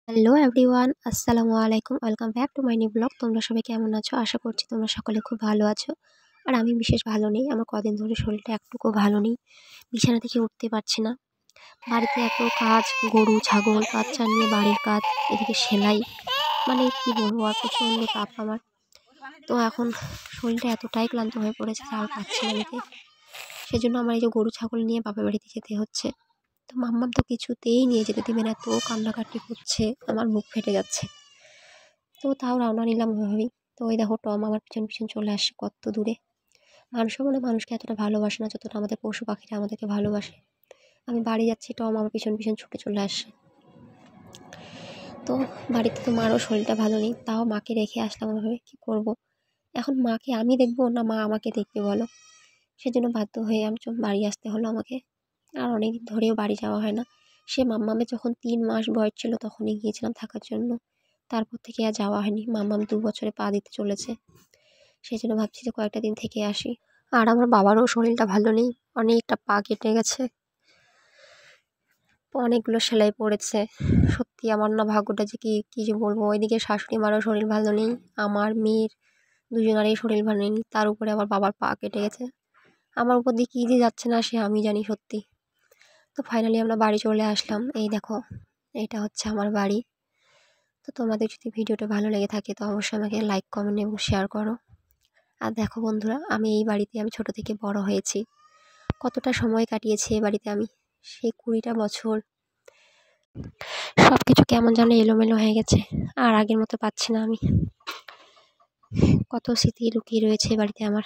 Hello everyone, আসসালামু আলাইকুম। Welcome back to my new blog. তোমরা সবাই কেমন আছো? আশা করছি তোমরা সকলে খুব ভালো আছো। আর আমি বিশেষ ভালো নেই। আমার কদিন ধরে শরীরটা একটুকুও ভালো নেই। বিছানা থেকে উঠতে পারছি না। বাড়িতে এত কাজ, গরু, ছাগল, বাচ্চা নিয়ে বাড়ির কাজ, এদিকে সেলাই, মানে কি বলবো, আর প্রচণ্ড তাপ আমার। তো এখন শরীরটা এতটাই ক্লান্ত হয়ে পড়েছে যে আর পারছি না নিতে। সেজন্য আমার এই যে গরু, ছাগল নিয়ে বাপের বাড়িতে যেতে হচ্ছে। তো মাম্মাম তো কিছুতেই নিয়ে যেতে দেবে না, এত কান্নাকাটি করছে, আমার বুক ফেটে যাচ্ছে। তো তাও রওনা নিলাম ওইভাবেই। তো ওই দেখো টম আমার পিছন পিছন চলে আসছে কত দূরে। মানুষও মনে হয় মানুষকে এতটা ভালোবাসে না যতটা আমাদের পশু পাখিরা আমাদেরকে ভালোবাসে। আমি বাড়ি যাচ্ছি, টম আমার পিছন পিছন ছুটে চলে আসছে। তো বাড়িতে তো মারও শরীরটা ভালো নেই, তাও মাকে রেখে আসলাম ওইভাবে। কী করবো এখন, মাকে আমি দেখবো না মা আমাকে দেখবে বলো? সেজন্য বাধ্য হয়ে আমি বাড়ি আসতে হলো আমাকে। আর অনেক ধরেও বাড়ি যাওয়া হয় না। সে মাম্মামের যখন 3 মাস বয়স ছিল তখনই গিয়েছিলাম থাকার জন্য। তারপর থেকে আর যাওয়া হয়নি। মাম্মাম 2 বছরে পা দিতে চলেছে। সেই জন্য ভাবছি যে কয়েকটা দিন থেকে আসি। আর আমার বাবারও শরীরটা ভালো নেই, অনেকটা পা কেটে গেছে, অনেকগুলো সেলাই পড়েছে। সত্যি আমার না ভাগ্যটা যে কী যে বলবো। ওইদিকে শাশুড়ি মারও শরীর ভালো নেই, আমার মেয়ের দুজনারই শরীর ভালো নেই, তার উপরে আবার বাবার পা কেটে গেছে। আমার উপর দিয়ে কী যে যাচ্ছে না সে আমি জানি সত্যি। তো ফাইনালি আমরা বাড়ি চলে আসলাম। এই দেখো, এটা হচ্ছে আমার বাড়ি। তো তোমাদের যদি ভিডিওটা ভালো লেগে থাকে তো অবশ্যই আমাকে লাইক, কমেন্ট এবং শেয়ার করো। আর দেখো বন্ধুরা, আমি এই বাড়িতে আমি ছোট থেকে বড় হয়েছি। কতটা সময় কাটিয়েছি এই বাড়িতে আমি, সেই 20টা বছর। সব কিছু কেমন যেন এলোমেলো হয়ে গেছে, আর আগের মতো পাচ্ছি না আমি। কত স্মৃতি লুকিয়ে রয়েছে এই বাড়িতে আমার।